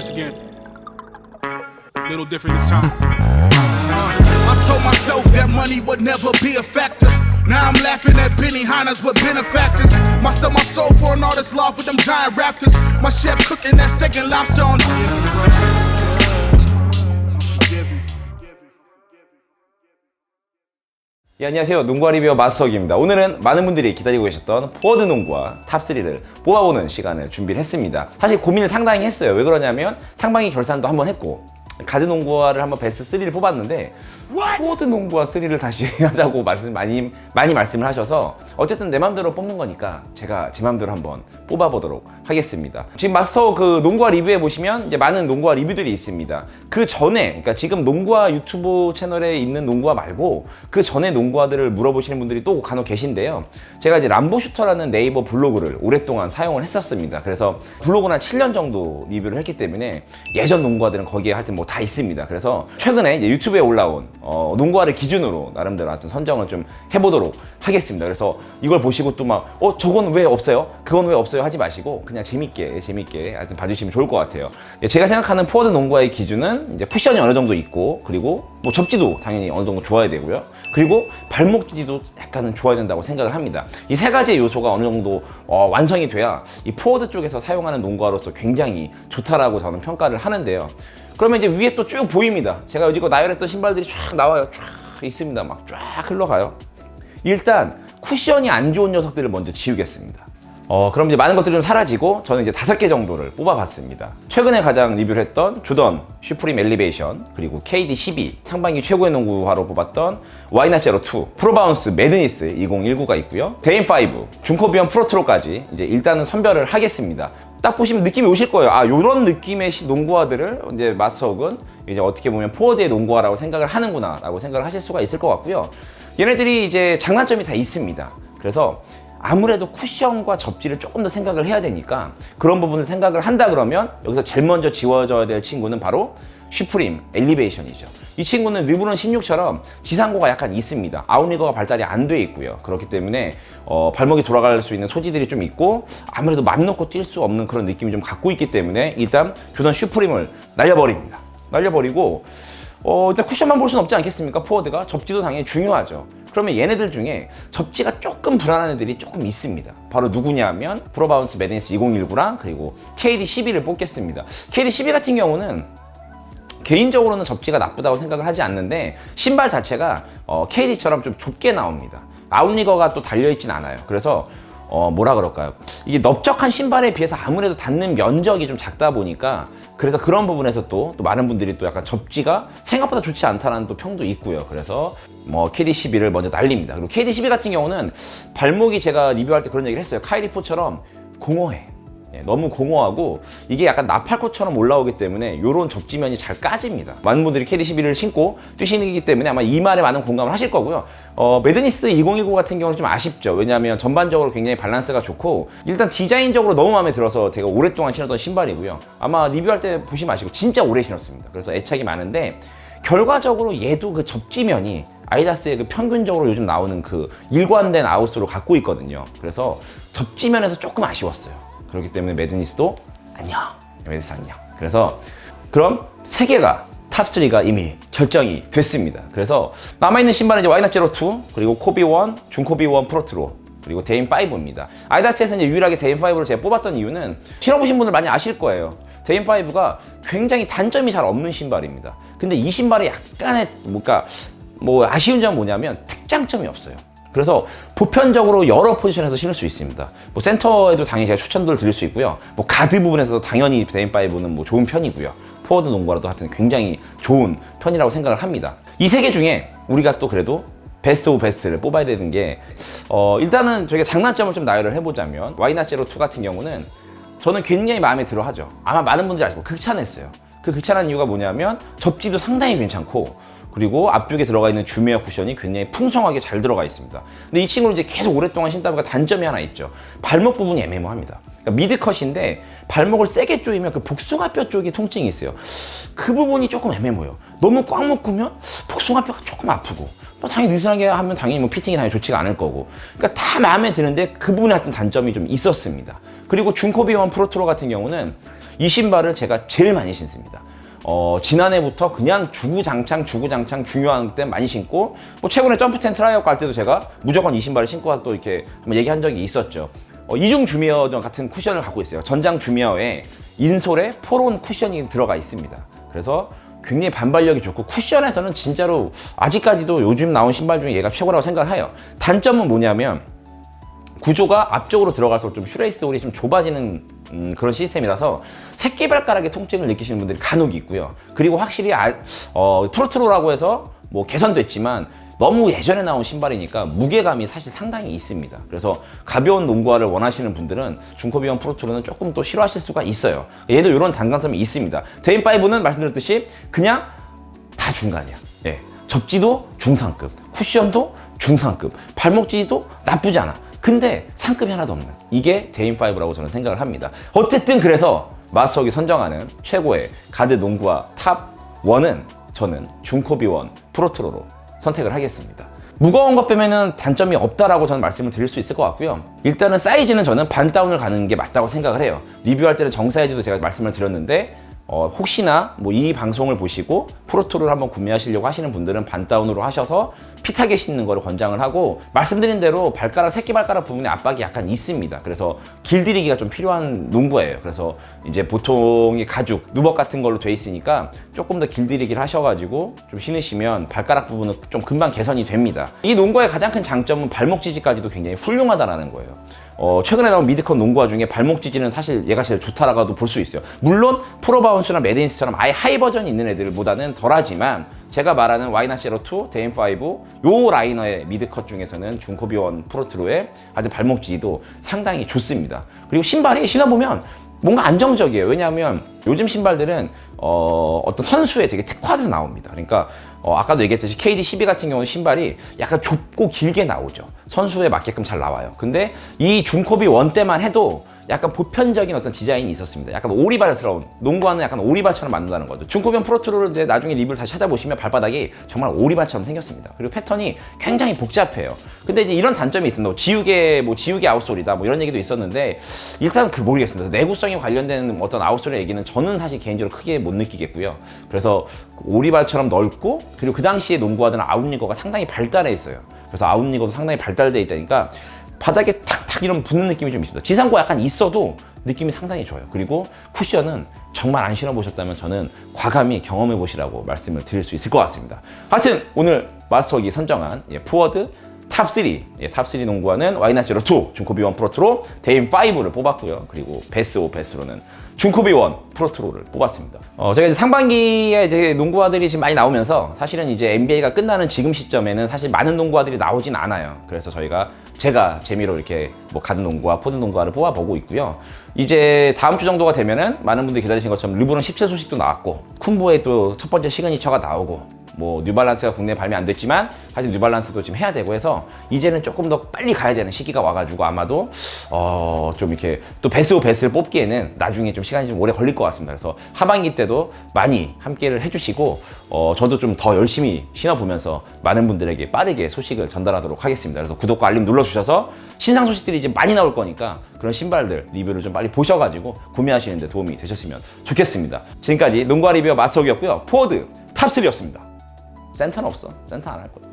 this again. Little different this time. I told myself that money would never be a factor. Now I'm laughing at Benihana's with benefactors. I sell my soul for an artist's love with them giant raptors. My chef cooking that steak and lobster on. 예, 안녕하세요. 농구와 리뷰어 마스터기입니다. 오늘은 많은 분들이 기다리고 계셨던 포워드 농구와 탑3를 뽑아보는 시간을 준비를 했습니다. 사실 고민을 상당히 했어요. 왜 그러냐면 상반기 결산도 한번 했고 가드 농구화를 한번 베스트 3를 뽑았는데 포워드 농구화 3를 다시 하자고 많이 말씀을 하셔서 어쨌든 내 맘대로 뽑는 거니까 제가 제 맘대로 한번 뽑아보도록 하겠습니다. 지금 마스터 그 농구화 리뷰에 보시면 이제 많은 농구화 리뷰들이 있습니다. 그 전에, 그러니까 지금 농구화 유튜브 채널에 있는 농구화 말고 그 전에 농구화들을 물어보시는 분들이 또 간혹 계신데요. 제가 이제 람보슈터라는 네이버 블로그를 오랫동안 사용을 했었습니다. 그래서 블로그는 한 7년 정도 리뷰를 했기 때문에 예전 농구화들은 거기에 하여튼 뭐 다 있습니다. 그래서 최근에 이제 유튜브에 올라온 농구화를 기준으로 나름대로 하여튼 선정을 좀 해보도록 하겠습니다. 그래서 이걸 보시고 또 막 저건 왜 없어요? 그건 왜 없어요? 하지 마시고 그냥 재밌게 하여튼 봐주시면 좋을 것 같아요. 제가 생각하는 포워드 농구화의 기준은 이제 쿠션이 어느 정도 있고, 그리고 뭐 접지도 당연히 어느 정도 좋아야 되고요. 그리고 발목 지지도 약간은 좋아야 된다고 생각을 합니다. 이 세 가지의 요소가 어느 정도 완성이 돼야 이 포워드 쪽에서 사용하는 농구화로서 굉장히 좋다라고 저는 평가를 하는데요. 그러면 이제 위에 또 쭉 보입니다. 제가 여지껏 나열했던 신발들이 쫙 나와요. 쫙 있습니다. 막 쫙 흘러가요. 일단 쿠션이 안 좋은 녀석들을 먼저 지우겠습니다. 그럼 이제 많은 것들이 좀 사라지고 저는 이제 5개 정도를 뽑아봤습니다. 최근에 가장 리뷰를 했던 조던 슈프림 엘리베이션, 그리고 KD 12 상반기 최고의 농구화로 뽑았던 와이낫 제로 2, 프로바운스 매드니스 2019가 있고요. 데임 5, 중코비언 프로트로까지 이제 일단은 선별을 하겠습니다. 딱 보시면 느낌이 오실 거예요. 요런 느낌의 농구화들을 이제 마스터옥은 이제 어떻게 보면 포워드의 농구화라고 생각을 하는구나 라고 생각을 하실 수가 있을 것 같고요. 얘네들이 이제 장단점이 다 있습니다. 그래서 아무래도 쿠션과 접지를 조금 더 생각을 해야 되니까 그런 부분을 생각을 한다 그러면 여기서 제일 먼저 지워져야 될 친구는 바로 슈프림 엘리베이션이죠. 이 친구는 르브론 16처럼 지상고가 약간 있습니다. 아웃리거가 발달이 안 돼 있고요. 그렇기 때문에 발목이 돌아갈 수 있는 소지들이 좀 있고 아무래도 맘 놓고 뛸 수 없는 그런 느낌이 좀 갖고 있기 때문에 일단 조던 슈프림을 날려버립니다. 날려버리고 일단 쿠션만 볼 수는 없지 않겠습니까? 포워드가 접지도 당연히 중요하죠. 그러면 얘네들 중에 접지가 조금 불안한 애들이 조금 있습니다. 바로 누구냐 하면 프로바운스 매드니스 2019랑 그리고 KD 12를 뽑겠습니다. KD 12 같은 경우는 개인적으로는 접지가 나쁘다고 생각을 하지 않는데 신발 자체가 KD처럼 좀 좁게 나옵니다. 아웃리거가 또 달려있진 않아요. 그래서 뭐라 그럴까요? 이게 넓적한 신발에 비해서 아무래도 닿는 면적이 좀 작다 보니까 그래서 그런 부분에서 또 많은 분들이 또 약간 접지가 생각보다 좋지 않다는 또 평도 있고요. 그래서 KD 12를 먼저 날립니다. 그리고 KD 12 같은 경우는 발목이 제가 리뷰할 때 그런 얘기를 했어요. 카이리포처럼 공허해. 너무 공허하고 이게 약간 나팔코처럼 올라오기 때문에 이런 접지면이 잘 까집니다. 많은 분들이 KD 11을 신고 뛰시기 때문에 아마 이 말에 많은 공감을 하실 거고요. 매드니스 2019 같은 경우는 좀 아쉽죠. 왜냐하면 전반적으로 굉장히 밸런스가 좋고 일단 디자인적으로 너무 마음에 들어서 제가 오랫동안 신었던 신발이고요. 아마 리뷰할 때 보시 마시고 진짜 오래 신었습니다. 그래서 애착이 많은데 결과적으로 얘도 그 접지면이 아디다스의 그 평균적으로 요즘 나오는 그 일관된 아웃으로 갖고 있거든요. 그래서 접지면에서 조금 아쉬웠어요. 그렇기 때문에 매드니스도 안녕. 매드니스 안녕. 그래서 그럼 3개가 탑3가 이미 결정이 됐습니다. 그래서 남아있는 신발은 이제 와이낫 제로 2, 그리고 코비 1, 중코비 1 프로트로, 그리고 데임 5입니다. 아디다스에서 이제 유일하게 데임 5를 제가 뽑았던 이유는 신어보신 분들 많이 아실 거예요. 데임 5가 굉장히 단점이 잘 없는 신발입니다. 근데 이 신발에 약간의 아쉬운 점은 뭐냐면 특장점이 없어요. 그래서 보편적으로 여러 포지션에서 신을 수 있습니다. 센터에도 당연히 제가 추천도를 드릴 수 있고요. 가드 부분에서도 당연히 데임 5는 좋은 편이고요. 포워드 농구라도 하여튼 굉장히 좋은 편이라고 생각을 합니다. 이 3개 중에 우리가 또 그래도 베스트 오브 베스트를 뽑아야 되는 게 일단은 저희가 장단점을 좀 나열을 해보자면 와이낫 제로 2 같은 경우는 저는 굉장히 마음에 들어 하죠. 아마 많은 분들이 아시고 극찬했어요. 그 극찬한 이유가 뭐냐면 접지도 상당히 괜찮고 그리고 앞쪽에 들어가 있는 주메어 쿠션이 굉장히 풍성하게 잘 들어가 있습니다. 근데 이 친구는 이제 계속 오랫동안 신다 보니까 단점이 하나 있죠. 발목 부분이 애매모호합니다. 그러니까 미드컷인데 발목을 세게 조이면 그 복숭아뼈 쪽에 통증이 있어요. 그 부분이 조금 애매모호해요. 너무 꽉 묶으면 복숭아뼈가 조금 아프고 당연히 느슨하게 하면 당연히 피팅이 당연히 좋지가 않을 거고 그러니까 다 마음에 드는데 그 부분에 어떤 단점이 좀 있었습니다. 그리고 중코비 1 프로트로 같은 경우는 이 신발을 제가 제일 많이 신습니다. 지난해부터 그냥 주구장창 중요한 때 많이 신고, 뭐 최근에 점프텐 트라이아웃 갈 때도 제가 무조건 이 신발을 신고 가서 또 이렇게 한번 얘기한 적이 있었죠. 이중 주미어 같은 쿠션을 갖고 있어요. 전장 주미어에 인솔에 포론 쿠션이 들어가 있습니다. 그래서 굉장히 반발력이 좋고 쿠션에서는 진짜로 아직까지도 요즘 나온 신발 중에 얘가 최고라고 생각해요. 단점은 뭐냐면 구조가 앞쪽으로 들어가서 좀 슈레이스 홀이 좀 좁아지는 그런 시스템이라서 새끼발가락의 통증을 느끼시는 분들이 간혹 있고요. 그리고 확실히 프로트로라고 해서 뭐 개선됐지만 너무 예전에 나온 신발이니까 무게감이 사실 상당히 있습니다. 그래서 가벼운 농구화를 원하시는 분들은 중코비원 프로트로는 조금 또 싫어하실 수가 있어요. 얘도 이런 단단점이 있습니다. 데인5는 말씀드렸듯이 그냥 다 중간이야. 예. 접지도 중상급, 쿠션도 중상급, 발목지도 나쁘지 않아. 근데 상급이 하나도 없는 이게 데인5라고 저는 생각을 합니다. 어쨌든 그래서 마스터기 선정하는 최고의 가드 농구화 탑 1은 저는 중코비원 프로트로로 선택을 하겠습니다. 무거운 것 빼면은 단점이 없다라고 저는 말씀을 드릴 수 있을 것 같고요. 일단은 사이즈는 저는 반 다운을 가는 게 맞다고 생각을 해요. 리뷰할 때는 정 사이즈도 제가 말씀을 드렸는데 혹시나 뭐 이 방송을 보시고 프로토를 한번 구매하시려고 하시는 분들은 반 다운으로 하셔서 핏하게 신는 거를 권장을 하고, 말씀드린 대로 발가락, 새끼발가락 부분에 압박이 약간 있습니다. 그래서 길들이기가 좀 필요한 농구예요. 그래서 이제 보통의 가죽, 누벅 같은 걸로 돼 있으니까 조금 더 길들이기를 하셔가지고 좀 신으시면 발가락 부분은 좀 금방 개선이 됩니다. 이 농구의 가장 큰 장점은 발목 지지까지도 굉장히 훌륭하다라는 거예요. 최근에 나온 미드컷 농구화 중에 발목 지지는 사실 얘가 제일 좋다라고도 볼 수 있어요. 물론 프로바운스나 메데인스처럼 아예 하이 버전이 있는 애들보다는 덜하지만 제가 말하는 와이나시로2, 데인5 요 라이너의 미드컷 중에서는 중코비원 프로트로의 아주 발목 지지도 상당히 좋습니다. 그리고 신발이 신어보면 뭔가 안정적이에요. 왜냐하면 요즘 신발들은 어떤 선수에 되게 특화돼서 나옵니다. 그러니까 아까도 얘기했듯이 KD12 같은 경우는 신발이 약간 좁고 길게 나오죠. 선수에 맞게끔 잘 나와요. 근데 이 중코비 1 때만 해도 약간 보편적인 어떤 디자인이 있었습니다. 약간 오리발스러운, 농구화는 약간 오리발처럼 만든다는 거죠. 중코비언 프로트로를 이제 나중에 리뷰를 다시 찾아보시면 발바닥이 정말 오리발처럼 생겼습니다. 그리고 패턴이 굉장히 복잡해요. 근데 이제 이런 단점이 있습니다. 지우개 아웃솔이다 뭐 이런 얘기도 있었는데, 일단 모르겠습니다. 내구성에 관련된 어떤 아웃솔의 얘기는 저는 사실 개인적으로 크게 못 느끼겠고요. 그래서 오리발처럼 넓고, 그리고 그 당시에 농구화들은 아웃리거가 상당히 발달해 있어요. 그래서 아웃리거도 상당히 발달돼 있다니까 바닥에 탁탁 이런 붙는 느낌이 좀 있습니다. 지상고 약간 있어도 느낌이 상당히 좋아요. 그리고 쿠션은 정말 안 신어보셨다면 저는 과감히 경험해보시라고 말씀을 드릴 수 있을 것 같습니다. 하여튼 오늘 마스터기 선정한 포워드 탑3, 탑3 농구화는 와이나시로2, 중코비1 프로트로, 데인5를 뽑았고요. 그리고 베스로는 중코비1 프로트로를 뽑았습니다. 제가 이제 상반기에 이제 농구화들이 지금 많이 나오면서 사실은 이제 NBA가 끝나는 지금 시점에는 사실 많은 농구화들이 나오진 않아요. 그래서 제가 재미로 이렇게 뭐 가드 농구화, 포드 농구화를 뽑아보고 있고요. 이제 다음 주 정도가 되면은 많은 분들이 기다리신 것처럼 르브론 17 소식도 나왔고, 쿤보의 또 첫 번째 시그니처가 나오고, 뭐 뉴발란스가 국내에 발매 안 됐지만 사실 뉴발란스도 지금 해야 되고 해서 이제는 조금 더 빨리 가야 되는 시기가 와가지고 아마도 좀 이렇게 또 베스를 뽑기에는 나중에 좀 시간이 좀 오래 걸릴 것 같습니다. 그래서 하반기 때도 많이 함께를 해주시고 저도 좀 더 열심히 신어보면서 많은 분들에게 빠르게 소식을 전달하도록 하겠습니다. 그래서 구독과 알림 눌러주셔서 신상 소식들이 이제 많이 나올 거니까 그런 신발들 리뷰를 좀 빨리 보셔가지고 구매하시는 데 도움이 되셨으면 좋겠습니다. 지금까지 농구화 리뷰어 마스터기였고요. 포워드 탑3였습니다. 센터는 없어. 센터 안 할 거야.